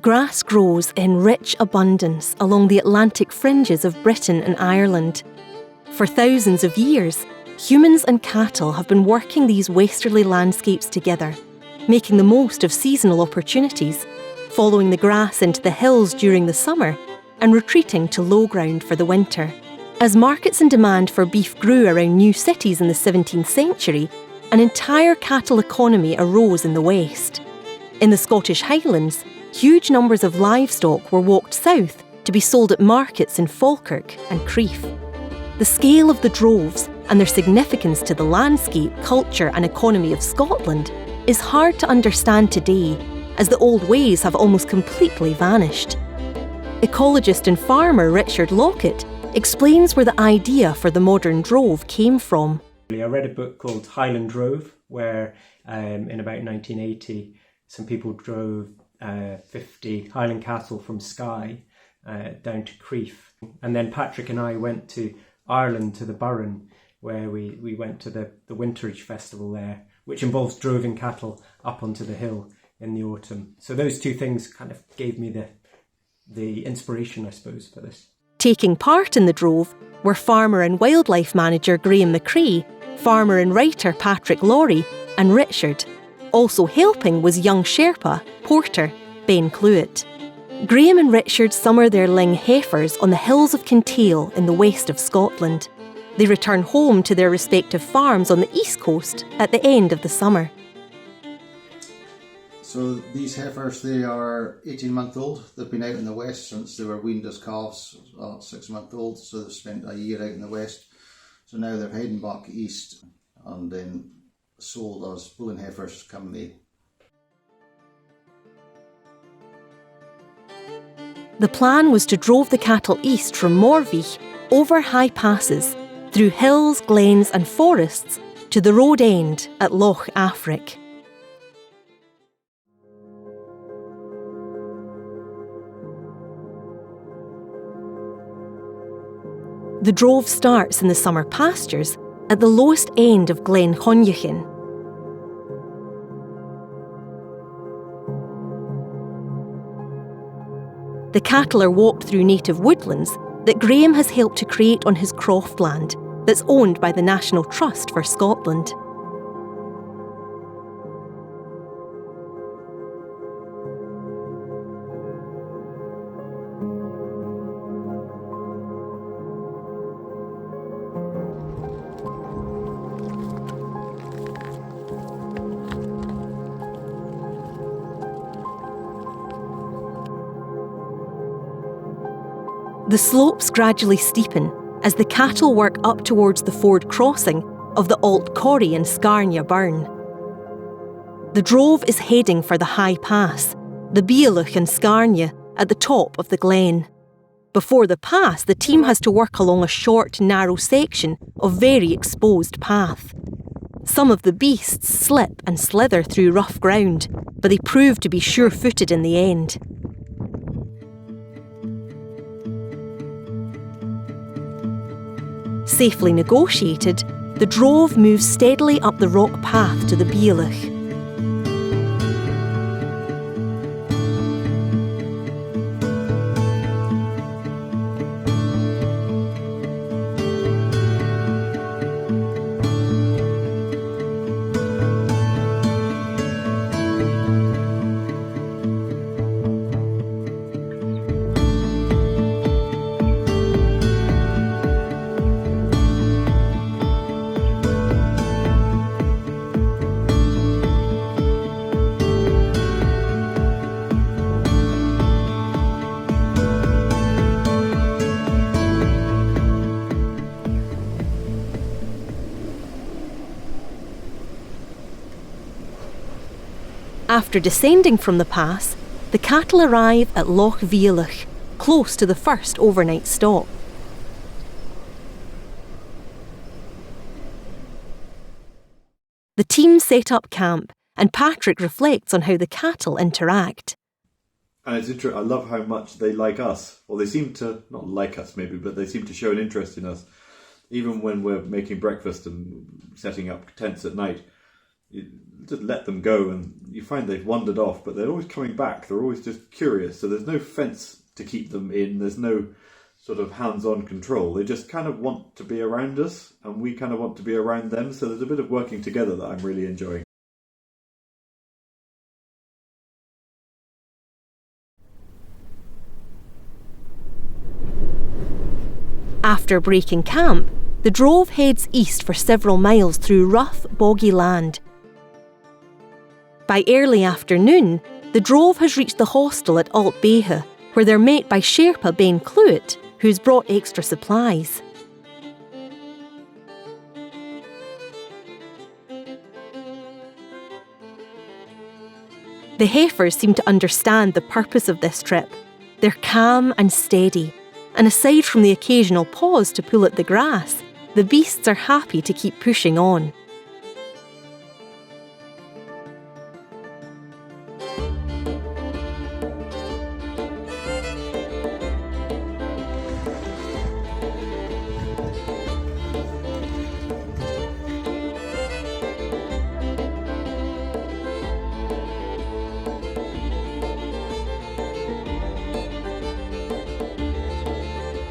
Grass grows in rich abundance along the Atlantic fringes of Britain and Ireland. For thousands of years, humans and cattle have been working these westerly landscapes together, making the most of seasonal opportunities, following the grass into the hills during the summer and retreating to low ground for the winter. As markets and demand for beef grew around new cities in the 17th century, an entire cattle economy arose in the west. In the Scottish Highlands, huge numbers of livestock were walked south to be sold at markets in Falkirk and Crieff. The scale of the droves and their significance to the landscape, culture and economy of Scotland is hard to understand today, as the old ways have almost completely vanished. Ecologist and farmer Richard Lockett explains where the idea for the modern drove came from. I read a book called Highland Drove, where in about 1980 some people drove 50 Highland cattle from Skye down to Crieff. And then Patrick and I went to Ireland, to the Burren, where we went to the Winterage Festival there, which involves droving cattle up onto the hill in the autumn. So those two things kind of gave me the inspiration, I suppose, for this. Taking part in the drove were farmer and wildlife manager Graham McCrae, farmer and writer Patrick Laurie, and Richard. Also helping was young Sherpa, porter, Ben Cluett. Graham and Richard summer their Luing heifers on the hills of Kintail in the west of Scotland. They return home to their respective farms on the east coast at the end of the summer. So these heifers, they are 18-month-old. They've been out in the west since they were weaned as calves, 6-month-old, so they've spent a year out in the west. So now they're heading back east and then sold as bulling heifers come May. The plan was to drove the cattle east from Morvich over high passes, through hills, glens and forests to the road end at Loch Affric. The drove starts in the summer pastures at the lowest end of Glen Honjachin. The cattle are walked through native woodlands that Graham has helped to create on his croftland that's owned by the National Trust for Scotland. The slopes gradually steepen as the cattle work up towards the ford crossing of the Alt Corrie and Scarnia burn. The drove is heading for the high pass, the Bealach and Scarnia at the top of the glen. Before the pass, the team has to work along a short, narrow section of very exposed path. Some of the beasts slip and slither through rough ground, but they prove to be sure-footed in the end. Safely negotiated, the drove moves steadily up the rock path to the Bealach. After descending from the pass, the cattle arrive at Loch Bealach, close to the first overnight stop. The team set up camp, and Patrick reflects on how the cattle interact. And it's interesting, I love how much they like us. Well, they seem to, not like us maybe, but they seem to show an interest in us. Even when we're making breakfast and setting up tents at night, you just let them go, and you find they've wandered off, but they're always coming back. They're always just curious. So there's no fence to keep them in. There's no sort of hands-on control. They just kind of want to be around us, and we kind of want to be around them. So there's a bit of working together that I'm really enjoying. After breaking camp, the drove heads east for several miles through rough, boggy land. By early afternoon, the drove has reached the hostel at Alt Beha, where they're met by Sherpa Ben Cluet, who's brought extra supplies. The heifers seem to understand the purpose of this trip. They're calm and steady, and aside from the occasional pause to pull at the grass, the beasts are happy to keep pushing on.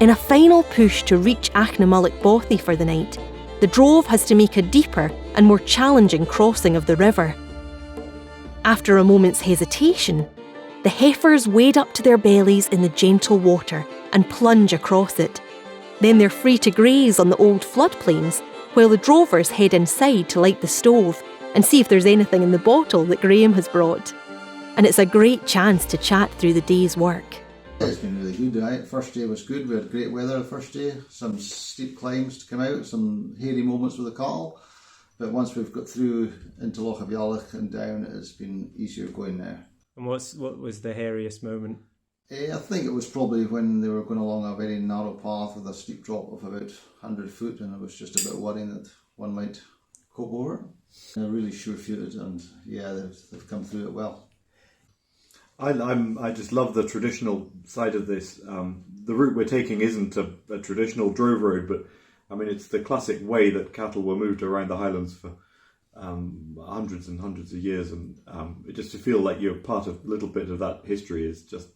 In a final push to reach Achnamullack Bothy for the night, the drove has to make a deeper and more challenging crossing of the river. After a moment's hesitation, the heifers wade up to their bellies in the gentle water and plunge across it. Then they're free to graze on the old floodplains, while the drovers head inside to light the stove and see if there's anything in the bottle that Graham has brought. And it's a great chance to chat through the day's work. It's been really good tonight. First day was good. We had great weather the first day. Some steep climbs to come out, some hairy moments with the cattle. But once we've got through into Loch Affric and down, it's been easier going now. And what was the hairiest moment? I think it was probably when they were going along a very narrow path with a steep drop of about 100 foot, and I was just a bit worrying that one might cope over it. They're really sure-footed, and yeah, they've come through it well. I just love the traditional side of this. The route we're taking isn't a traditional drove road, but I mean it's the classic way that cattle were moved around the Highlands for hundreds and hundreds of years, and just to feel like you're part of a little bit of that history is just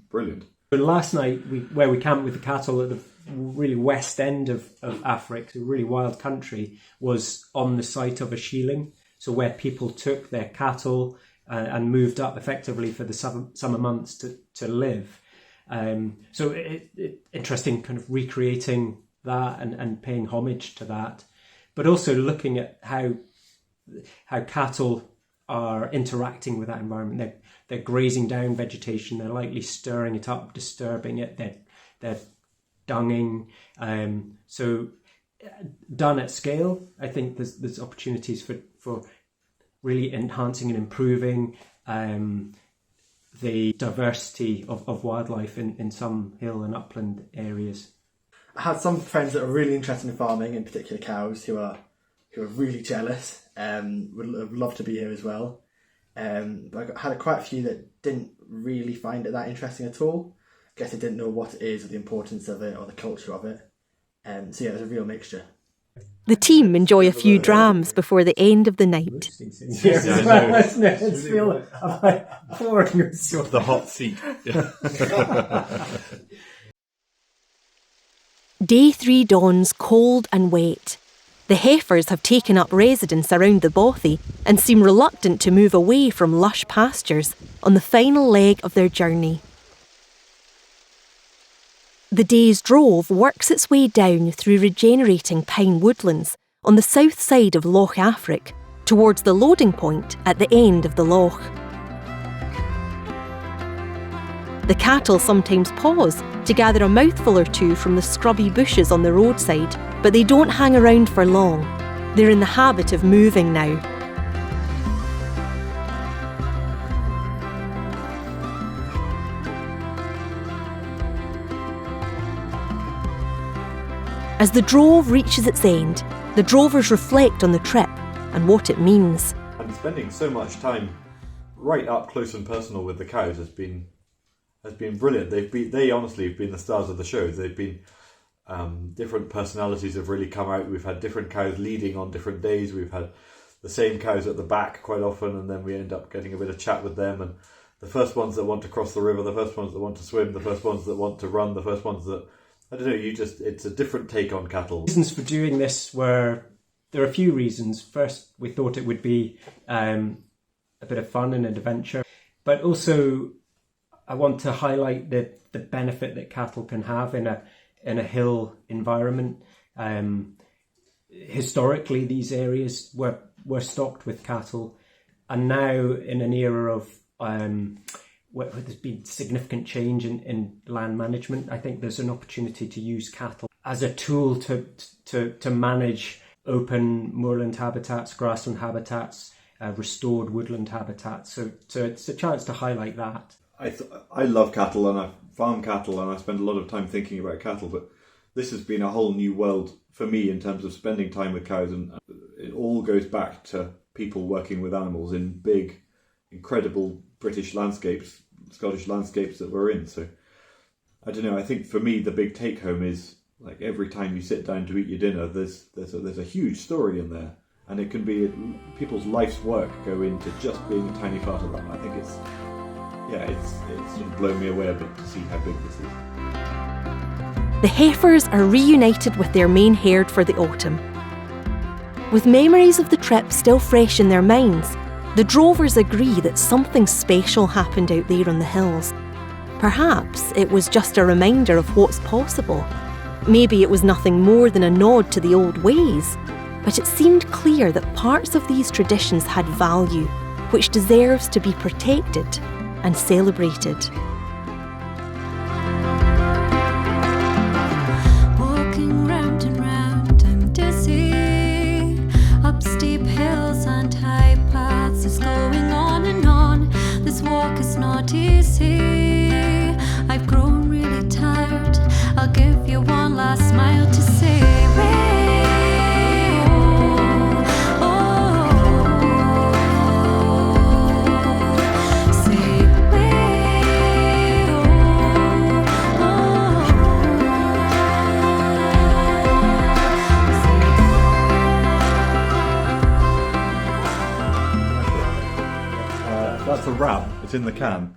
brilliant. But last night, where we camped with the cattle at the really west end of Affric, a really wild country, was on the site of a shieling, so where people took their cattle and moved up effectively for the summer months to live. So it interesting kind of recreating that and paying homage to that, but also looking at how cattle are interacting with that environment. They're grazing down vegetation, they're likely stirring it up, disturbing it, they're dunging. So done at scale, I think there's opportunities for really enhancing and improving the diversity of wildlife in some hill and upland areas. I had some friends that are really interested in farming, in particular cows, who are really jealous. Would love to be here as well. But I had quite a few that didn't really find it that interesting at all. I guess they didn't know what it is or the importance of it or the culture of it. So yeah, there's a real mixture. The team enjoy a few drams before the end of the night. Yes, it's feel like pouring yourself. The hot seat. Yeah. Day 3 dawns cold and wet. The heifers have taken up residence around the bothy and seem reluctant to move away from lush pastures on the final leg of their journey. The day's drove works its way down through regenerating pine woodlands on the south side of Loch Affric towards the loading point at the end of the loch. The cattle sometimes pause to gather a mouthful or two from the scrubby bushes on the roadside, but they don't hang around for long. They're in the habit of moving now. As the drove reaches its end, the drovers reflect on the trip and what it means. And spending so much time right up close and personal with the cows has been brilliant. They honestly have been the stars of the show. They've been different personalities have really come out. We've had different cows leading on different days. We've had the same cows at the back quite often, and then we end up getting a bit of chat with them, and the first ones that want to cross the river, the first ones that want to swim, the first ones that want to run, the first ones that, I don't know, it's a different take on cattle. Reasons for doing this there are a few reasons. First, we thought it would be a bit of fun and an adventure, but also I want to highlight the benefit that cattle can have in a hill environment. Historically, these areas were stocked with cattle, and now in an era of where there's been significant change in land management, I think there's an opportunity to use cattle as a tool to manage open moorland habitats, grassland habitats, restored woodland habitats. So it's a chance to highlight that. I love cattle, and I farm cattle, and I spend a lot of time thinking about cattle, but this has been a whole new world for me in terms of spending time with cows, and it all goes back to people working with animals in big, incredible British landscapes, Scottish landscapes that we're in. So I don't know, I think for me the big take home is, like, every time you sit down to eat your dinner, there's a huge story in there, and it can be people's life's work go into just being a tiny part of that. I think it's sort of blown me away a bit to see how big this is. The heifers are reunited with their main herd for the autumn. With memories of the trip still fresh in their minds, the drovers agree that something special happened out there on the hills. Perhaps it was just a reminder of what's possible. Maybe it was nothing more than a nod to the old ways, but it seemed clear that parts of these traditions had value, which deserves to be protected and celebrated. Walking round and round, I'm dizzy. Up steep hills and high paths, it's going on and on. This walk is not easy. I've grown really tired. I'll give you one last smile to say, That's a wrap. It's in the can.